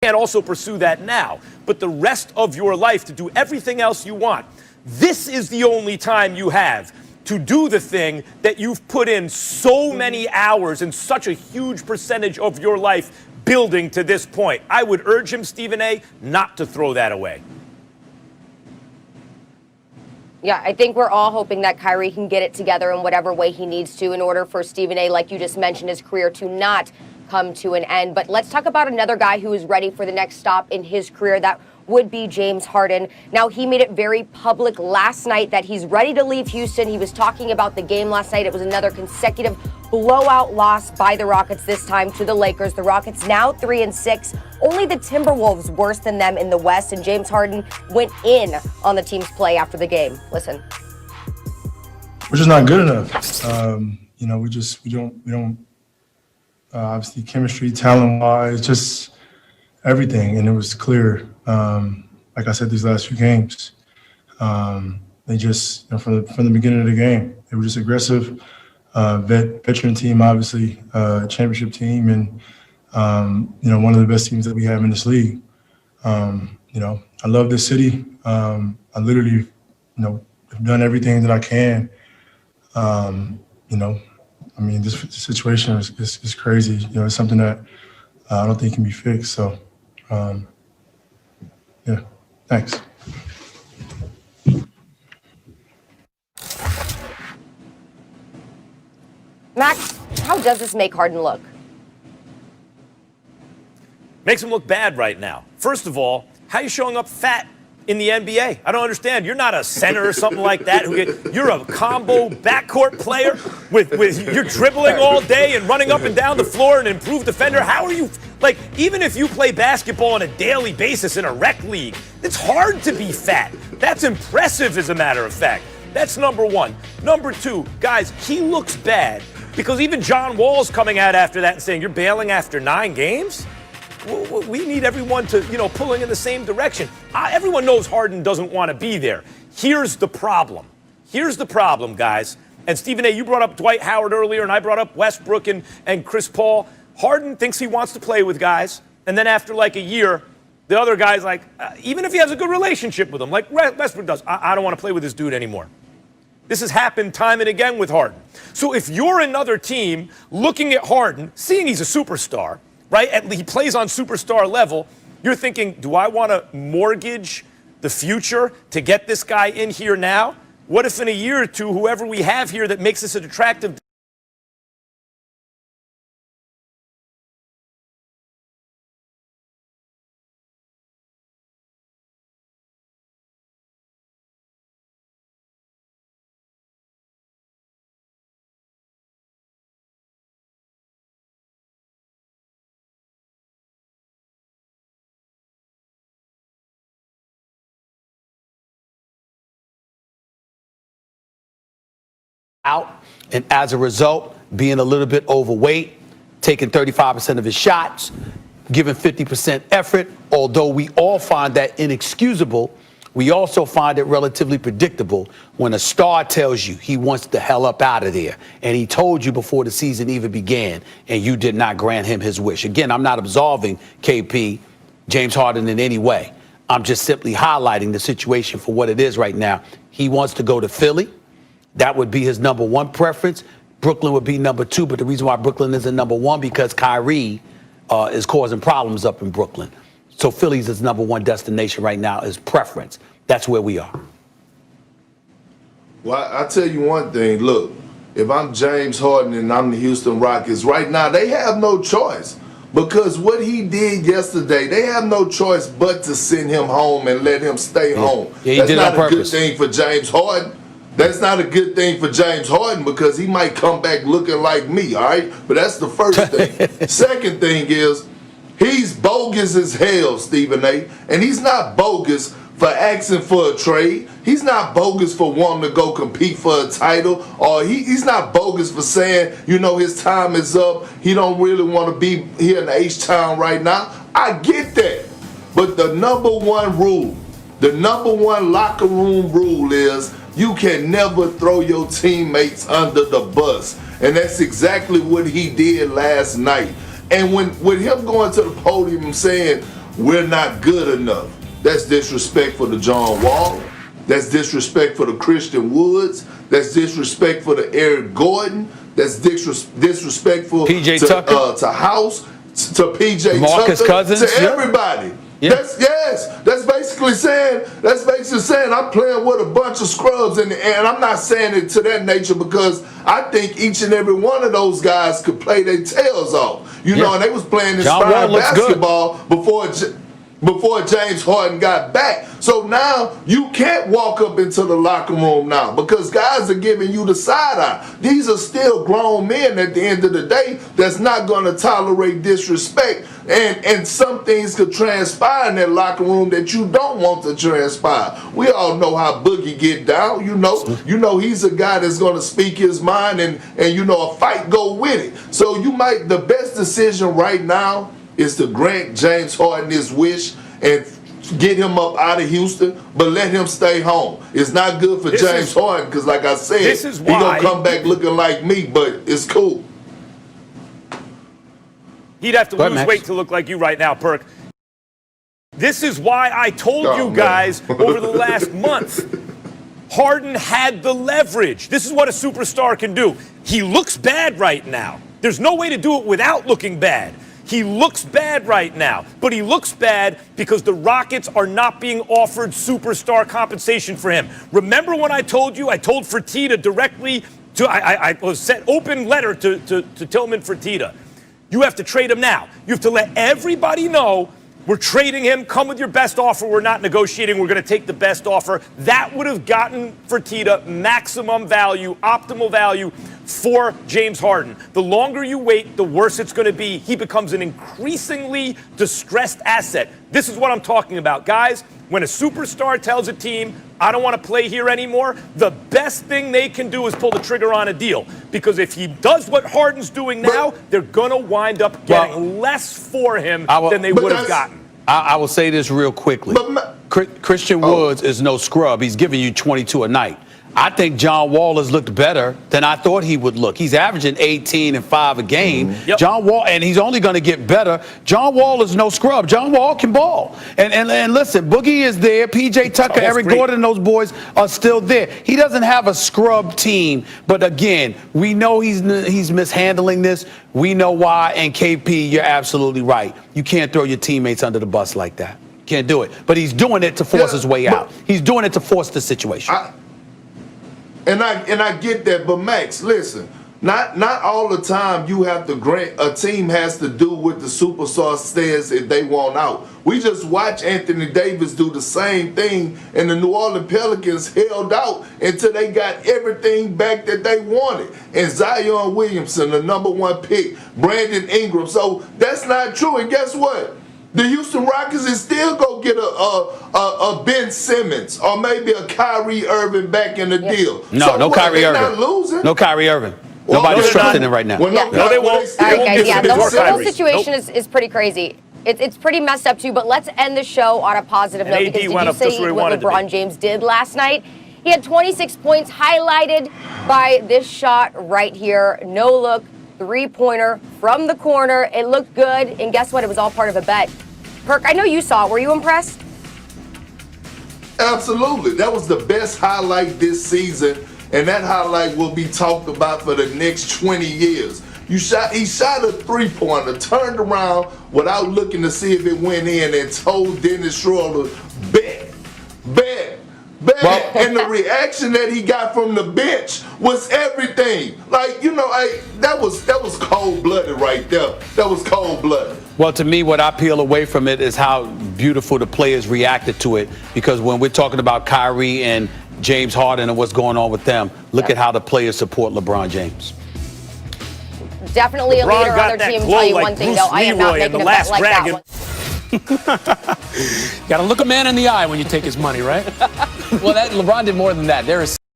can't also pursue that now. But the rest of your life to do everything else you want, this is the only time you have to do the thing that you've put in so many hours and such a huge percentage of your life building to this point. I would urge him, Stephen A., not to throw that away. Yeah, I think we're all hoping that Kyrie can get it together in whatever way he needs to in order for Stephen A., like you just mentioned, his career to not come to an end. But let's talk about another guy who is ready for the next stop in his career. That would be James Harden. Now, he made it very public last night that he's ready to leave Houston. He was talking about the game last night. It was another consecutive blowout loss by the Rockets, this time to the Lakers. The Rockets now 3-6. Only the Timberwolves worse than them in the West, and James Harden went in on the team's play after the game. Listen. We're just not good enough. We don't obviously chemistry, talent-wise, just everything. And it was clear, like I said, these last few games, they just, from the beginning of the game, they were just aggressive. Veteran team, obviously, championship team, and one of the best teams that we have in this league. I love this city. I literally, have done everything that I can. This situation is crazy. It's something that I don't think can be fixed. So, thanks. Max, how does this make Harden look? Makes him look bad right now. First of all, how are you showing up fat in the NBA? I don't understand. You're not a center or something like that. You're a combo backcourt player with you're dribbling all day and running up and down the floor, an improved defender. How are you, even if you play basketball on a daily basis in a rec league, it's hard to be fat. That's impressive, as a matter of fact. That's number one. Number two, guys, he looks bad because even John Wall's coming out after that and saying, you're bailing after 9 games? We need everyone to, pulling in the same direction. Everyone knows Harden doesn't want to be there. Here's the problem. Here's the problem, guys. And Stephen A., you brought up Dwight Howard earlier, and I brought up Westbrook and Chris Paul. Harden thinks he wants to play with guys, and then after a year, the other guy's even if he has a good relationship with them, like Westbrook does, I don't want to play with this dude anymore. This has happened time and again with Harden. So if you're another team looking at Harden, seeing he's a superstar, right? He plays on superstar level. You're thinking, do I want to mortgage the future to get this guy in here now? What if in a year or two, whoever we have here that makes this an attractive out, and as a result, being a little bit overweight, taking 35% of his shots, giving 50% effort. Although we all find that inexcusable, we also find it relatively predictable when a star tells you he wants the hell up out of there, and he told you before the season even began, and you did not grant him his wish. Again, I'm not absolving KP, James Harden, in any way. I'm just simply highlighting the situation for what it is right now. He wants to go to Philly. That would be his number one preference. Brooklyn would be number 2, but the reason why Brooklyn isn't number 1 because Kyrie is causing problems up in Brooklyn. So Philly's his number 1 destination right now, is preference. That's where we are. Well, I'll tell you one thing. Look, if I'm James Harden and I'm the Houston Rockets, right now they have no choice. Because what he did yesterday, they have no choice but to send him home and let him stay home. Yeah, That's not a good thing for James Harden. That's not a good thing for James Harden because he might come back looking like me, all right? But that's the first thing. Second thing is he's bogus as hell, Stephen A. And he's not bogus for asking for a trade. He's not bogus for wanting to go compete for a title. Or he's not bogus for saying, his time is up. He don't really want to be here in H-Town right now. I get that. But the number 1 rule, the number 1 locker room rule is you can never throw your teammates under the bus. And that's exactly what he did last night. And with him going to the podium and saying, we're not good enough. That's disrespectful to John Wall. That's disrespectful to Christian Woods. That's disrespectful to Eric Gordon. That's disrespectful PJ Tucker, to House, to PJ Marcus Tucker, Cousins, to everybody. Yeah. That's basically saying I'm playing with a bunch of scrubs, and I'm not saying it to that nature because I think each and every one of those guys could play their tails off. You know, and they was playing inspired basketball before James Harden got back. So now you can't walk up into the locker room now because guys are giving you the side eye. These are still grown men at the end of the day that's not going to tolerate disrespect. And some things could transpire in that locker room that you don't want to transpire. We all know how Boogie get down. You know he's a guy that's going to speak his mind and a fight go with it. So the best decision right now is to grant James Harden his wish and get him up out of Houston, but let him stay home. It's not good for James Harden because, like I said, he's going to come back looking like me, but it's cool. He'd have to lose weight to look like you right now, Perk. This is why I told you guys over the last month, Harden had the leverage. This is what a superstar can do. He looks bad right now. There's no way to do it without looking bad. He looks bad right now, but he looks bad because the Rockets are not being offered superstar compensation for him. Remember when I told Fertitta directly I was sent open letter to Tillman Fertitta. You have to trade him now. You have to let everybody know we're trading him. Come with your best offer. We're not negotiating. We're going to take the best offer. That would have gotten Fertitta maximum value, optimal value for James Harden. The longer you wait, the worse it's going to be. He becomes an increasingly distressed asset. This is what I'm talking about. Guys, when a superstar tells a team, I don't want to play here anymore, the best thing they can do is pull the trigger on a deal. Because if he does what Harden's doing now, they're going to wind up getting less for him than they would have gotten. I will say this real quickly. Christian Woods is no scrub. He's giving you 22 a night. I think John Wall has looked better than I thought he would look. He's averaging 18 and 5 a game. Yep. John Wall, and he's only going to get better. John Wall is no scrub. John Wall can ball. And listen, Boogie is there. PJ Tucker, Eric Gordon, and those boys are still there. He doesn't have a scrub team. But again, we know he's mishandling this. We know why. And KP, you're absolutely right. You can't throw your teammates under the bus like that. Can't do it. But he's doing it to force his way out. He's doing it to force the situation. And I get that, but Max, listen, not all the time you have to grant a team has to do what the superstar says if they want out. We just watch Anthony Davis do the same thing, and the New Orleans Pelicans held out until they got everything back that they wanted. And Zion Williamson, the #1 pick, Brandon Ingram. So that's not true. And guess what? The Houston Rockets is still go get a Ben Simmons or maybe a Kyrie Irving back in the deal. No Kyrie Irving. Not losing. No Kyrie Irving. Nobody's strengthening right now. Well, no, they won't. The whole situation is pretty crazy. It's pretty messed up too. But let's end the show on a positive note because did you see what LeBron James did last night? He had 26 points, highlighted by this shot right here. No look. Three-pointer from the corner. It looked good, and guess what? It was all part of a bet. Perk, I know you saw it. Were you impressed? Absolutely. That was the best highlight this season, and that highlight will be talked about for the next 20 years. He shot a three-pointer, turned around without looking to see if it went in, and told Dennis Schroeder, bet. And the reaction that he got from the bench was everything. Like, that was cold-blooded right there. That was cold-blooded. Well, to me, what I peel away from it is how beautiful the players reacted to it. Because when we're talking about Kyrie and James Harden and what's going on with them, look at how the players support LeBron James. Definitely LeBron a leader on their team. Tell you one thing, though, I am not making a bet like that one. Got to look a man in the eye when you take his money, right? Well, LeBron did more than that. There is